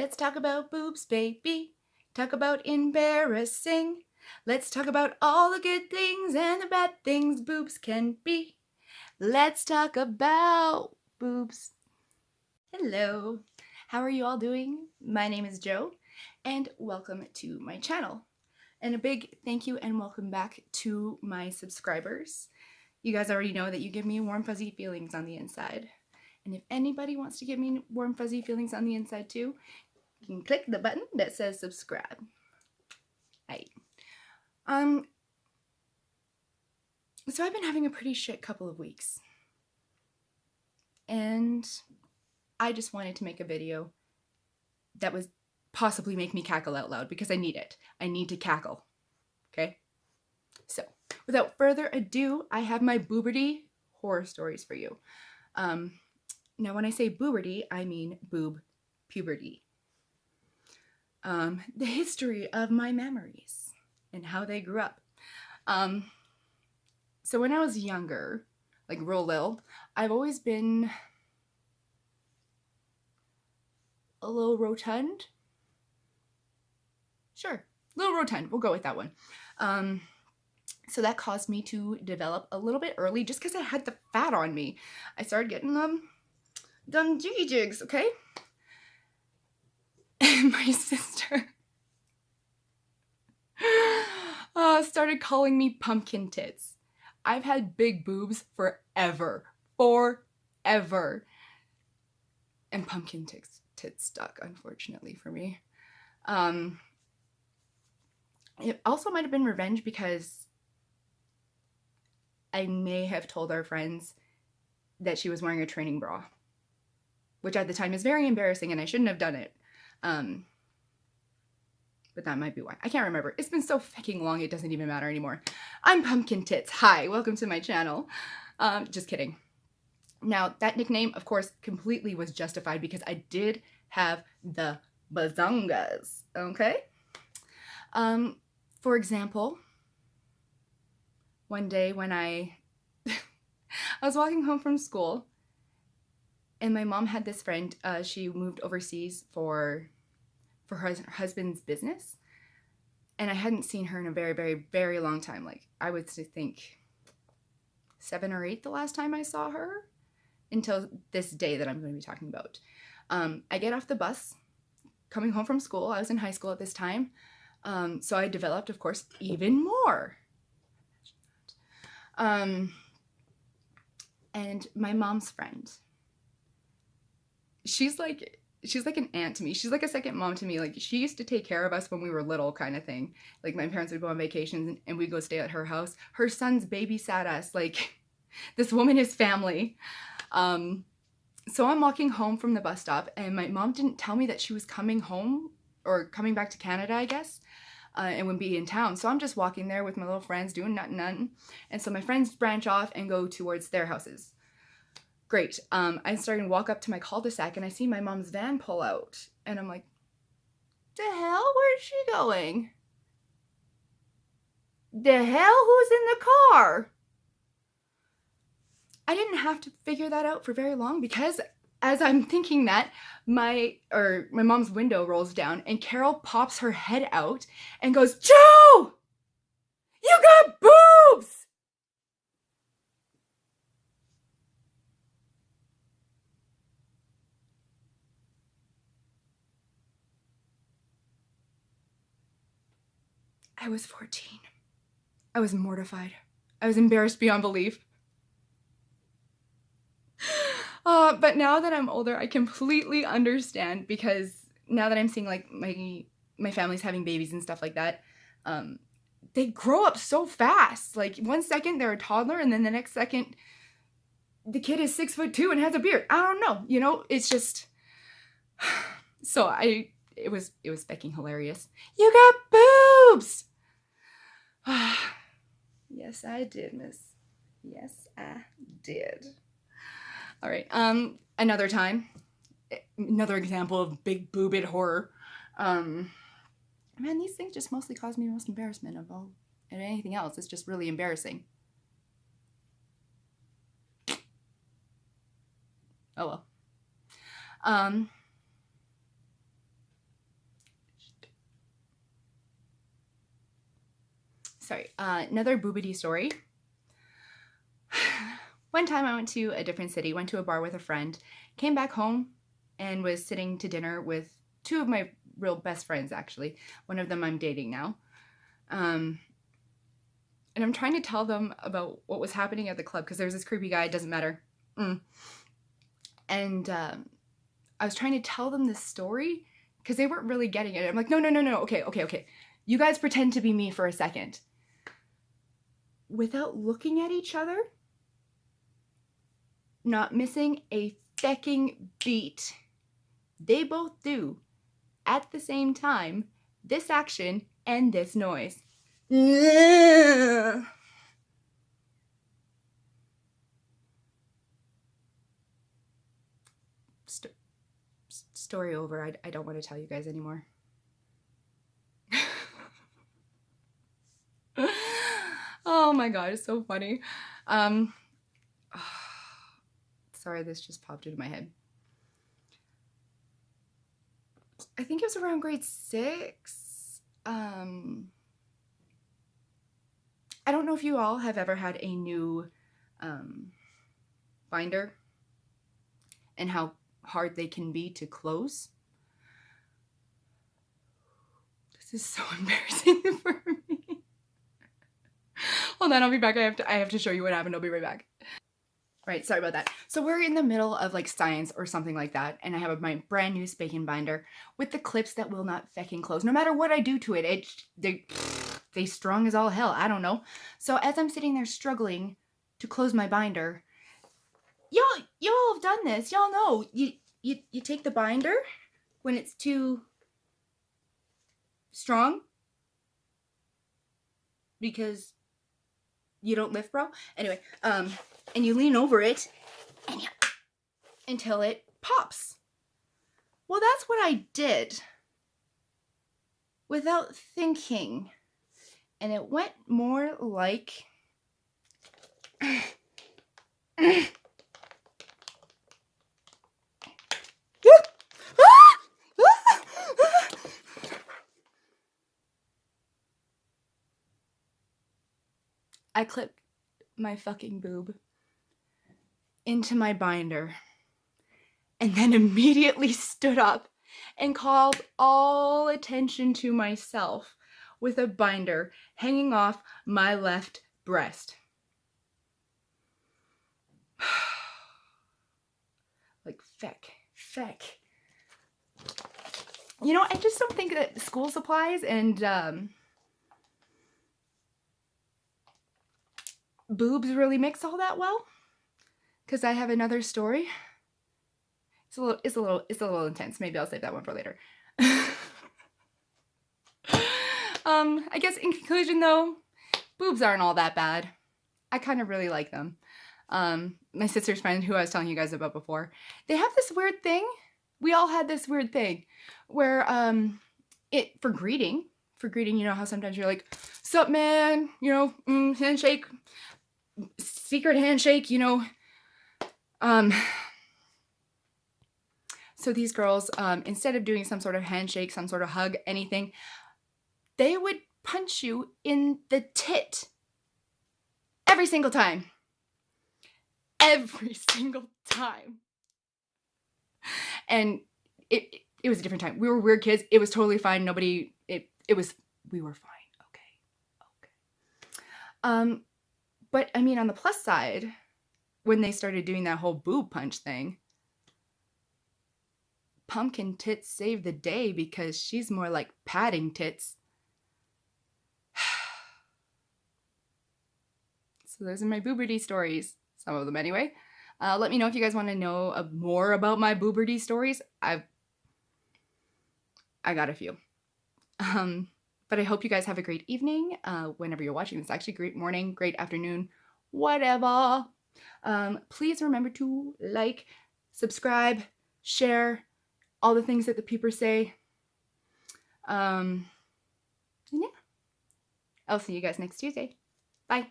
Let's talk about boobs, baby. Talk about embarrassing. Let's talk about all the good things and the bad things boobs can be. Let's talk about boobs. Hello. How are you all doing? My name is Jo, and welcome to my channel. And a big thank you and welcome back to my subscribers. You guys already know that you give me warm, fuzzy feelings on the inside. And if anybody wants to give me warm, fuzzy feelings on the inside too, you can click the button that says subscribe. Right. So I've been having a pretty shit couple of weeks. And I just wanted to make a video that would possibly make me cackle out loud because I need it. I need to cackle. Okay? So, without further ado, I have my booberty horror stories for you. Now, when I say booberty, I mean boob puberty. The history of my memories and how they grew up. So when I was younger, like real little, I've always been a little rotund. Sure, a little rotund. We'll go with that one. So that caused me to develop a little bit early just because I had the fat on me. I started getting them jiggy jigs, okay? And my sister started calling me pumpkin tits. I've had big boobs forever. And pumpkin tits stuck, unfortunately for me. It also might have been revenge because I may have told our friends that she was wearing a training bra, which at the time is very embarrassing and I shouldn't have done it. But that might be why. I can't remember. It's been so fucking long, it doesn't even matter anymore. I'm Pumpkin Tits. Hi, welcome to my channel. Just kidding. Now, that nickname, of course, completely was justified because I did have the bazongas, okay? For example, one day when I was walking home from school and my mom had this friend, she moved overseas for her husband's business, and I hadn't seen her in a very, very, very long time. Like, I would think 7 or 8 the last time I saw her, until this day that I'm going to be talking about. I get off the bus coming home from school. I was in high school at this time, so I developed, of course, even more. And my mom's friend, she's like an aunt to me. She's like a second mom to me. Like, she used to take care of us when we were little, kind of thing. Like, my parents would go on vacations and we'd go stay at her house. Her sons babysat us. Like, this woman is family. So I'm walking home from the bus stop and my mom didn't tell me that she was coming home or coming back to Canada, I guess, and would be in town. So I'm just walking there with my little friends doing nothing. And so my friends branch off and go towards their houses. Great. I'm starting to walk up to my cul-de-sac and I see my mom's van pull out. And I'm like, the hell? Where's she going? The hell? Who's in the car? I didn't have to figure that out for very long because as I'm thinking that, my mom's window rolls down and Carol pops her head out and goes, "Jo! You got boobs!" I was 14. I was mortified. I was embarrassed beyond belief. But now that I'm older, I completely understand because now that I'm seeing like my family's having babies and stuff like that, they grow up so fast. Like, one second they're a toddler and then the next second the kid is 6'2" and has a beard. I don't know, you know, it's just so it was fucking hilarious. You got boobs. Yes, I did, miss. Yes, I did. All right. Another time, another example of big boobed horror. Man, these things just mostly cause me the most embarrassment of all and anything else. It's just really embarrassing. Oh well. Sorry, another boobity story. One time I went to a different city, went to a bar with a friend, came back home, and was sitting to dinner with two of my real best friends, actually. One of them I'm dating now. And I'm trying to tell them about what was happening at the club because there's this creepy guy, it doesn't matter. And I was trying to tell them this story because they weren't really getting it. I'm like, no, okay. You guys pretend to be me for a second. Without looking at each other, not missing a fecking beat, they both do, at the same time, this action and this noise. Story over. I don't want to tell you guys anymore. Oh my god, it's so funny. Sorry, this just popped into my head. I think it was around grade 6. I don't know if you all have ever had a new binder and how hard they can be to close. This is so embarrassing for me. Hold on, I'll be back. I have to show you what happened. I'll be right back. Right, sorry about that. So we're in the middle of like science or something like that, and I have my brand new spanking binder with the clips that will not fecking close. No matter what I do to it, they strong as all hell. I don't know. So as I'm sitting there struggling to close my binder, y'all have done this. Y'all know you take the binder when it's too strong because you don't lift, bro. Anyway, and you lean over it and until it pops. Well, that's what I did without thinking. And it went more like I clipped my fucking boob into my binder and then immediately stood up and called all attention to myself with a binder hanging off my left breast. Like, feck. You know, I just don't think that school supplies and boobs really mix all that well. Because I have another story. It's a little intense. Maybe I'll save that one for later. I guess in conclusion though, boobs aren't all that bad. I kind of really like them. My sister's friend, who I was telling you guys about before, they have this weird thing. We all had this weird thing where for greeting, you know how sometimes you're like, "Sup, man?" You know, handshake, secret handshake, you know. So these girls, instead of doing some sort of handshake, some sort of hug, anything, they would punch you in the tit every single time. Every single time. And it was a different time. We were weird kids. It was totally fine. We were fine. Okay. But I mean, on the plus side, when they started doing that whole boob punch thing, Pumpkin Tits saved the day because she's more like padding tits. So those are my booberty stories. Some of them anyway. Let me know if you guys want to know more about my booberty stories. I got a few. But I hope you guys have a great evening whenever you're watching this. Actually, great morning, great afternoon, whatever. Please remember to like, subscribe, share, all the things that the peepers say. Yeah. I'll see you guys next Tuesday. Bye.